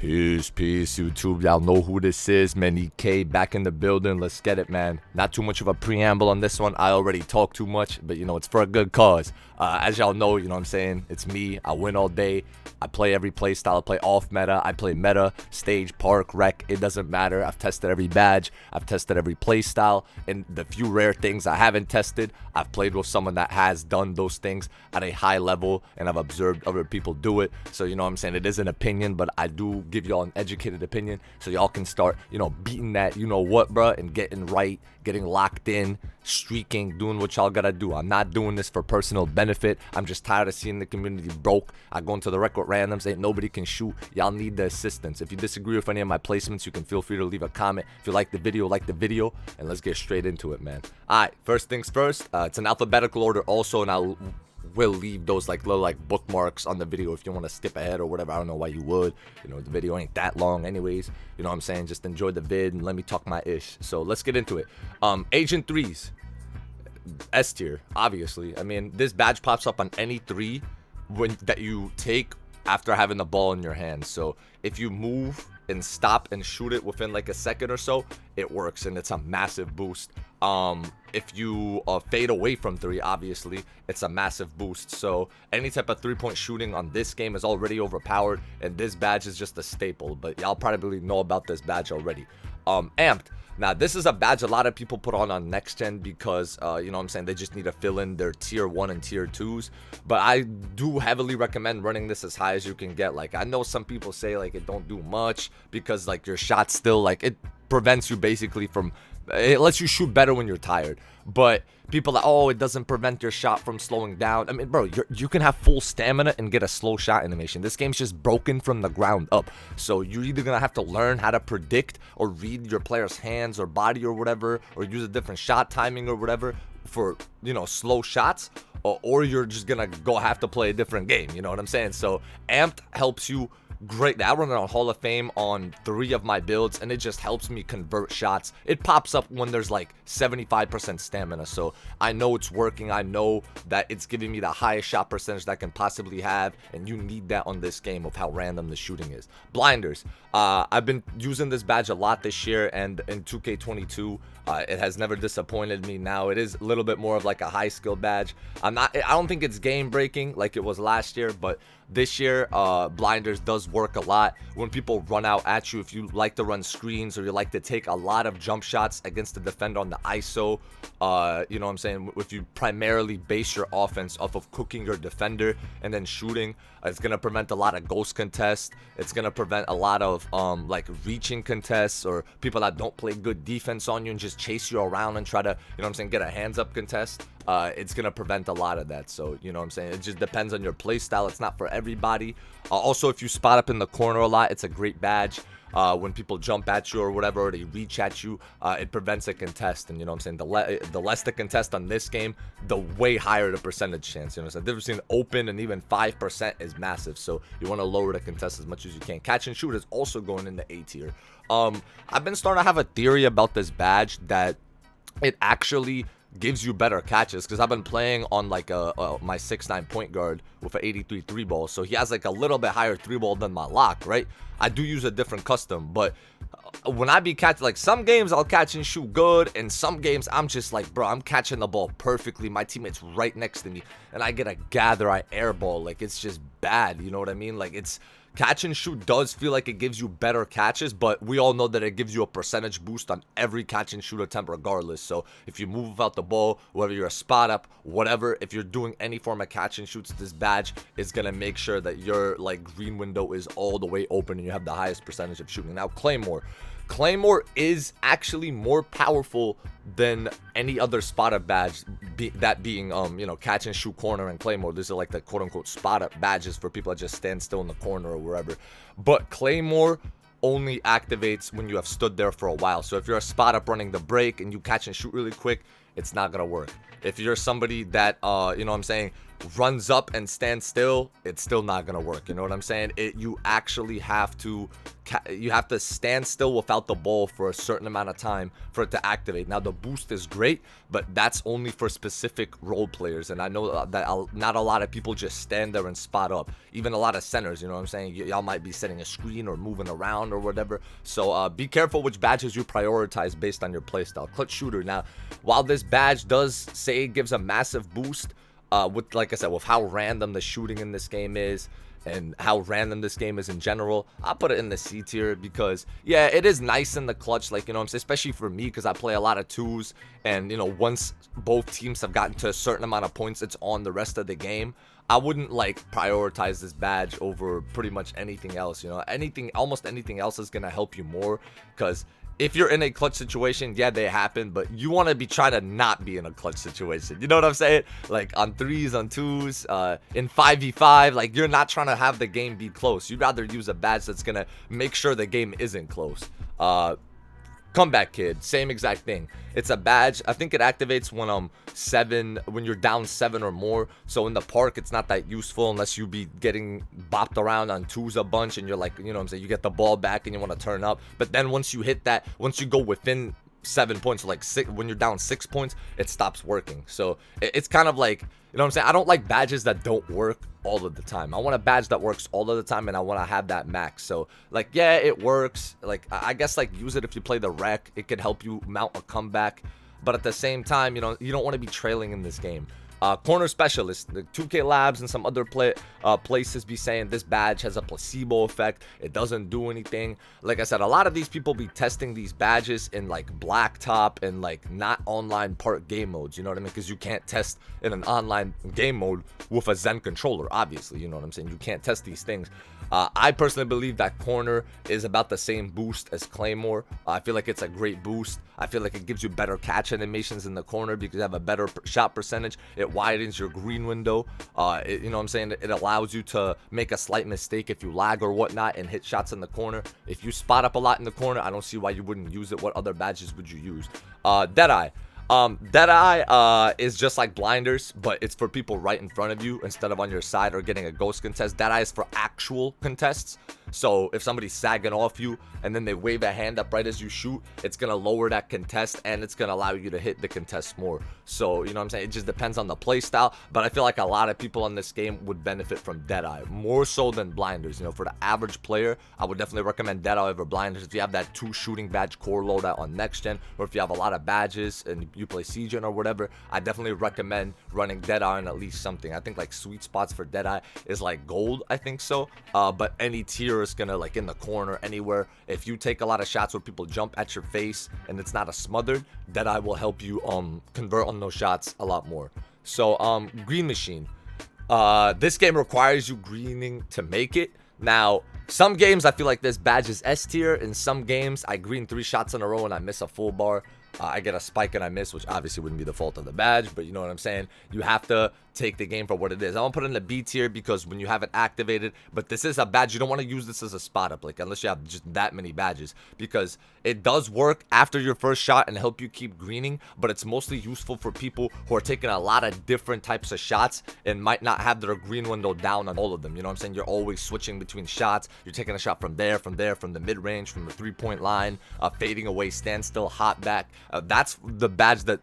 Peace, YouTube. Y'all know who this is, man. EK back in the building. Let's get it, man. Not too much of a preamble on this one. I already talk too much, but you know, it's for a good cause. As y'all know, you know what I'm saying? It's me. I win all day. I play every play style. I play off meta. I play meta, stage, park, rec. It doesn't matter. I've tested every badge. I've tested every play style. And the few rare things I haven't tested, I've played with someone that has done those things at a high level, and I've observed other people do it. So, you know what I'm saying? It is an opinion, but I do give y'all an educated opinion so y'all can start, you know, beating that, you know what, bruh, and getting right, getting locked in, streaking, doing what y'all gotta do. I'm not doing this for personal benefit. I'm just tired of seeing the community broke. I go into the record randoms, ain't nobody can shoot. Y'all need the assistance. If you disagree with any of my placements, you can feel free to leave a comment. If you like the video, and let's get straight into it, man. Alright, first things first, it's an alphabetical order also, and I'll will leave those like little like bookmarks on the video if you want to skip ahead or whatever. I don't know why you would, you know, the video ain't that long anyways, you know what I'm saying? Just enjoy the vid and let me talk my ish. So let's get into it. Agent 3s, S tier, obviously. I mean, this badge pops up on any 3 that you take after having the ball in your hand. So if you move and stop and shoot it within like a second or so, it works, and it's a massive boost. If you fade away from 3, obviously it's a massive boost. So any type of 3-point shooting on this game is already overpowered, and this badge is just a staple. But y'all probably know about this badge already. Amped. Now, this is a badge a lot of people put on next gen because, you know what I'm saying, they just need to fill in their tier 1 and tier 2s. But I do heavily recommend running this as high as you can get. Like, I know some people say, like, it don't do much because, like, your shot still, like, it prevents you basically from, it lets you shoot better when you're tired. But people are, oh, it doesn't prevent your shot from slowing down. I mean, bro, you can have full stamina and get a slow shot animation. This game's just broken from the ground up. So you're either going to have to learn how to predict or read your player's hands or body or whatever, or use a different shot timing or whatever for, you know, slow shots, or you're just going to have to play a different game. You know what I'm saying? So Amped helps you great. I run it on Hall of Fame on 3 of my builds, and it just helps me convert shots. It pops up when there's like 75% stamina, so I know it's working. I know that it's giving me the highest shot percentage that I can possibly have, and you need that on this game of how random the shooting is. Blinders. I've been using this badge a lot this year, and in 2K22 it has never disappointed me. Now it is a little bit more of like a high skill badge. I don't think it's game breaking like it was last year, but this year blinders does work a lot when people run out at you. If you like to run screens, or you like to take a lot of jump shots against the defender on the ISO, you know what I'm saying, if you primarily base your offense off of cooking your defender and then shooting, it's gonna prevent a lot of ghost contests. It's gonna prevent a lot of like reaching contests, or people that don't play good defense on you and just chase you around and try to, you know what I'm saying, get a hands up contest. It's gonna prevent a lot of that. So, you know what I'm saying, it just depends on your play style. It's not for everybody. Also, if you spot up in the corner a lot, it's a great badge. When people jump at you or whatever, or they reach at you, it prevents a contest. And you know what I'm saying, the less the contest on this game, the way higher the percentage chance. You know what I'm saying, the difference between open and even 5% is massive. So you want to lower the contest as much as you can. Catch and shoot is also going into A tier. I've been starting to have a theory about this badge that it actually gives you better catches, because I've been playing on like my 6'9" point guard with an 83 3 ball, so he has like a little bit higher 3 ball than my lock, right? I do use a different custom, but when I be catching, like, some games I'll catch and shoot good, and some games I'm just like, bro, I'm catching the ball perfectly, my teammate's right next to me, and I get a gather, I airball, like, it's just bad, you know what I mean? Like, it's catch and shoot does feel like it gives you better catches, but we all know that it gives you a percentage boost on every catch and shoot attempt regardless. So if you move out the ball, whether you're a spot up, whatever, if you're doing any form of catch and shoots, this badge is gonna make sure that your like green window is all the way open and you have the highest percentage of shooting. Now, Claymore is actually more powerful than any other spot up badge, that being you know, catch and shoot, corner, and Claymore. These are like the quote-unquote spot up badges for people that just stand still in the corner or wherever. But Claymore only activates when you have stood there for a while. So if you're a spot up running the break and you catch and shoot really quick, it's not gonna work. If you're somebody that you know what I'm saying, runs up and stands still, it's still not gonna work. You know what I'm saying? You actually have to you have to stand still without the ball for a certain amount of time for it to activate. Now the boost is great, but that's only for specific role players, and I know that not a lot of people just stand there and spot up. Even a lot of centers, you know what I'm saying, y'all might be setting a screen or moving around or whatever. So be careful which badges you prioritize based on your playstyle. Clutch shooter. Now while this badge does say it gives a massive boost, with, like I said, with how random the shooting in this game is and how random this game is in general, I'll put it in the C tier because, yeah, it is nice in the clutch, like, you know what I'm saying, especially for me because I play a lot of twos, and, you know, once both teams have gotten to a certain amount of points, it's on the rest of the game. I wouldn't, like, prioritize this badge over pretty much anything else, you know. Almost anything else is going to help you more because if you're in a clutch situation, yeah, they happen, but you want to be trying to not be in a clutch situation. You know what I'm saying? Like on threes, on twos, in 5v5, like you're not trying to have the game be close. You'd rather use a badge that's going to make sure the game isn't close. Comeback Kid, same exact thing. It's a badge. I think it activates when you're down 7 or more. So in the park, it's not that useful unless you be getting bopped around on twos a bunch and you're like, you know what I'm saying, you get the ball back and you want to turn up. But then once you hit that, once you go within 7 points, like 6, when you're down 6 points, it stops working. So it's kind of like, you know what I'm saying, I don't like badges that don't work all of the time. I want a badge that works all of the time, and I want to have that max. So like, yeah, it works. Like, I guess, like, use it if you play the rec. It could help you mount a comeback, but at the same time, you know, you don't want to be trailing in this game. Corner specialist, the 2K Labs and some other places be saying this badge has a placebo effect. It doesn't do anything. Like I said, a lot of these people be testing these badges in like blacktop and like not online park game modes. You know what I mean? Because you can't test in an online game mode with a Zen controller, obviously. You know what I'm saying? You can't test these things. I personally believe that corner is about the same boost as Claymore. I feel like it's a great boost. I feel like it gives you better catch animations in the corner because you have a better shot percentage. It widens your green window. You know what I'm saying? It allows you to make a slight mistake if you lag or whatnot and hit shots in the corner. If you spot up a lot in the corner, I don't see why you wouldn't use it. What other badges would you use? Deadeye. Deadeye is just like blinders, but it's for people right in front of you instead of on your side or getting a ghost contest. Deadeye is for actual contests. So if somebody's sagging off you and then they wave a hand up right as you shoot, it's gonna lower that contest and it's gonna allow you to hit the contest more. So, you know what I'm saying, it just depends on the play style, but I feel like a lot of people on this game would benefit from Deadeye more so than blinders. You know, for the average player, I would definitely recommend Deadeye over blinders. If you have that 2 shooting badge core loadout on next gen, or if you have a lot of badges and you play C-Gen or whatever, I definitely recommend running Deadeye on at least something. I think like sweet spots for Deadeye is like gold, I think so, but any tier is gonna, like in the corner, anywhere, if you take a lot of shots where people jump at your face and it's not a smothered, Deadeye will help you convert on those shots a lot more. So Green Machine, this game requires you greening to make it. Now some games I feel like this badge is S tier. In some games I green 3 shots in a row and I miss a full bar. I get a spike and I miss, which obviously wouldn't be the fault of the badge, but you know what I'm saying. You have to take the game for what it is. I won't put it in the B tier because when you have it activated, but this is a badge. You don't want to use this as a spot up, like unless you have just that many badges, because it does work after your first shot and help you keep greening, but it's mostly useful for people who are taking a lot of different types of shots and might not have their green window down on all of them. You know what I'm saying? You're always switching between shots. You're taking a shot from there, from the mid-range, from the 3-point line, fading away, standstill, hot back. That's the badge that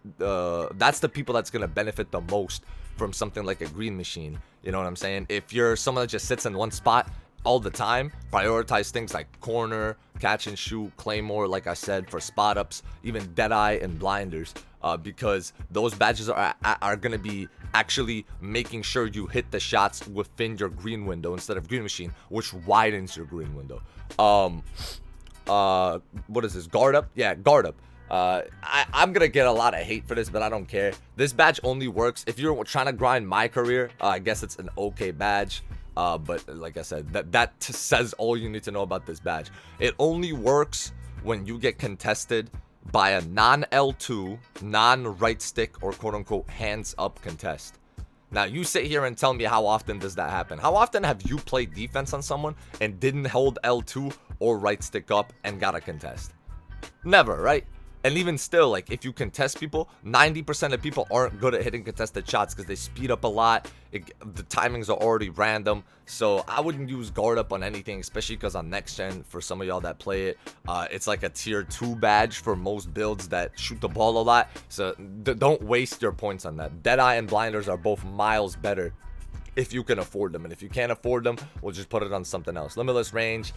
that's the people that's gonna benefit the most from something like a Green Machine. You know what I'm saying? If you're someone that just sits in one spot all the time, prioritize things like corner, catch and shoot, Claymore, like I said, for spot ups, even Deadeye and blinders, because those badges are gonna be actually making sure you hit the shots within your green window instead of Green Machine, which widens your green window. What is this? Guard up? Yeah, guard up. I'm gonna get a lot of hate for this, but I don't care. This badge only works if you're trying to grind my career. I guess it's an okay badge, but like I said, that says all you need to know about this badge. It only works when you get contested by a non-L2, non-right stick, or quote-unquote hands-up contest. Now, you sit here and tell me, how often does that happen? How often have you played defense on someone and didn't hold L2 or right stick up and got a contest? Never, right? And even still, like, if you contest people, 90% of people aren't good at hitting contested shots because they speed up a lot. The timings are already random. So I wouldn't use guard up on anything, especially because on next gen, for some of y'all that play it, it's like a tier 2 badge for most builds that shoot the ball a lot. So don't waste your points on that. Deadeye and blinders are both miles better if you can afford them. And if you can't afford them, we'll just put it on something else. Limitless range.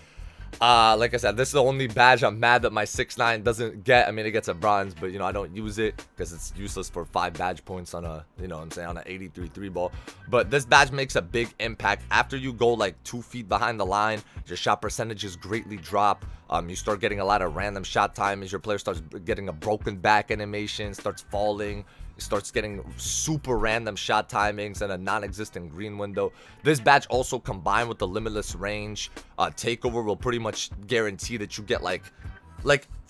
Like I said, this is the only badge I'm mad that my 6'9" doesn't get. I mean, it gets a bronze, but, you know, I don't use it because it's useless for 5 badge points on a, you know what I'm saying, on an 83 3 ball. But this badge makes a big impact. After you go like 2 feet behind the line, your shot percentages greatly drop. You start getting a lot of random shot time as your player starts getting a broken back animation, starts falling. Starts getting super random shot timings and a non-existent green window. This badge also combined with the limitless range takeover will pretty much guarantee that you get like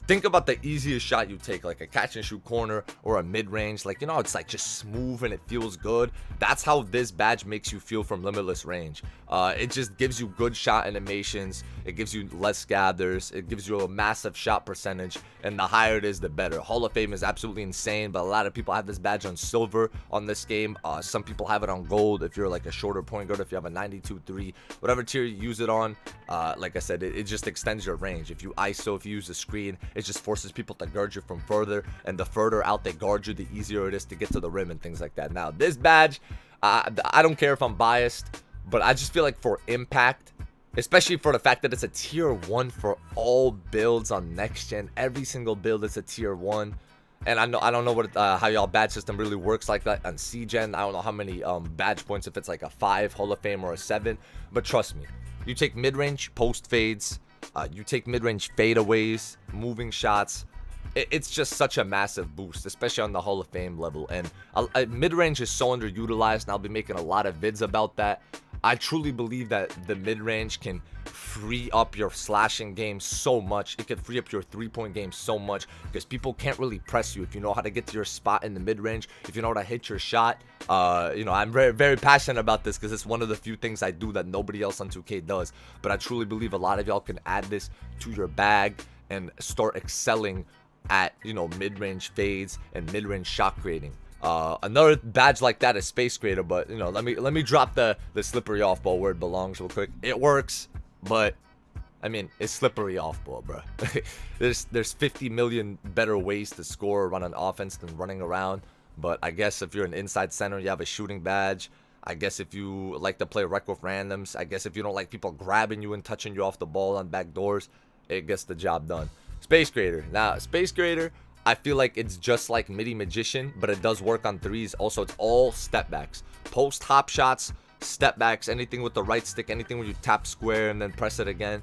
think about the easiest shot you take, like a catch and shoot corner or a mid-range. Like, you know, it's like just smooth and it feels good. That's how this badge makes you feel from limitless range. It just gives you good shot animations. It gives you less gathers. It gives you a massive shot percentage, and the higher it is, the better. Hall of Fame is absolutely insane, but a lot of people have this badge on silver on this game. Some people have it on gold if you're like a shorter point guard, if you have a 92-3, whatever tier you use it on. Like I said, it just extends your range. If you ISO, if you use the screen, it just forces people to guard you from further, and the further out they guard you, the easier it is to get to the rim and things like that. Now, this badge, I don't care if I'm biased, but I just feel like for impact, especially for the fact that it's a tier 1 for all builds on next gen, every single build is a tier 1. And I don't know what how y'all badge system really works like that on C-Gen. I don't know how many badge points, if it's like a 5 Hall of Fame or a 7, but trust me, you take mid-range post fades, you take mid-range fadeaways, moving shots. It's just such a massive boost, especially on the Hall of Fame level. And mid-range is so underutilized, and I'll be making a lot of vids about that. I truly believe that the mid-range can free up your slashing game so much. It can free up your 3-point game so much because people can't really press you if you know how to get to your spot in the mid-range, if you know how to hit your shot. You know, I'm very, very passionate about this because it's one of the few things I do that nobody else on 2K does. But I truly believe a lot of y'all can add this to your bag and start excelling at, you know, mid-range fades and mid-range shot creating. Another badge like that is Space Creator, but, you know, let me drop the slippery off-ball where it belongs real quick. It works, but I mean, it's slippery off-ball, bro. there's 50 million better ways to score or run an offense than running around. But I guess if you're an inside center, you have a shooting badge. I guess if you like to play rec with randoms, I guess if you don't like people grabbing you and touching you off the ball on back doors, it gets the job done. Space Creator. Now, Space Creator, I feel like it's just like Middy Magician, but it does work on threes. Also, it's all step backs. Post hop shots, step backs, anything with the right stick, anything where you tap square and then press it again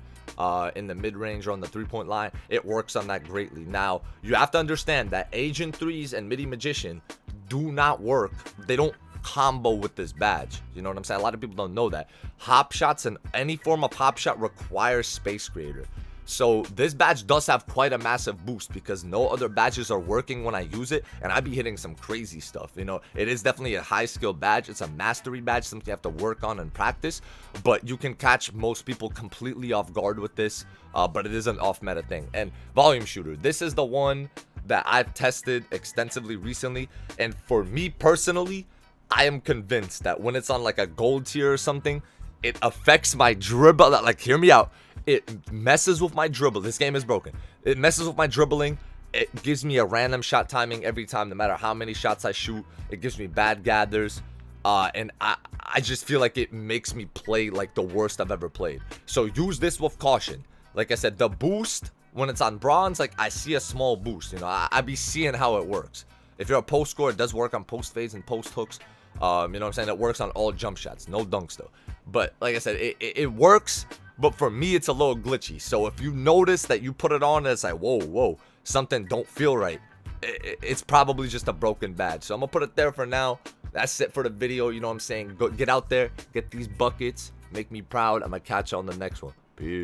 in the mid-range or on the 3-point line. It works on that greatly. Now, you have to understand that Agent 3s and Middy Magician do not work. They don't combo with this badge. You know what I'm saying? A lot of people don't know that. Hop shots and any form of hop shot requires Space Creator. So this badge does have quite a massive boost because no other badges are working when I use it, and I be hitting some crazy stuff. You know, it is definitely a high skill badge. It's a mastery badge, something you have to work on and practice, but you can catch most people completely off guard with this, but it is an off meta thing. And volume shooter, this is the one that I've tested extensively recently, and for me personally, I am convinced that when it's on like a gold tier or something, it affects my dribble. Like, hear me out. It messes with my dribble. This game is broken. It messes with my dribbling. It gives me a random shot timing every time, no matter how many shots I shoot. It gives me bad gathers. And I just feel like it makes me play like the worst I've ever played. So use this with caution. Like I said, the boost, when it's on bronze, like I see a small boost. You know, I be seeing how it works. If you're a post scorer, it does work on post fades and post hooks. You know what I'm saying? It works on all jump shots. No dunks, though. But like I said, it works. But for me, it's a little glitchy. So if you notice that you put it on and it's like, whoa, something don't feel right, it's probably just a broken badge. So I'm going to put it there for now. That's it for the video. You know what I'm saying? Go get out there, get these buckets, make me proud. I'm going to catch you on the next one. Peace.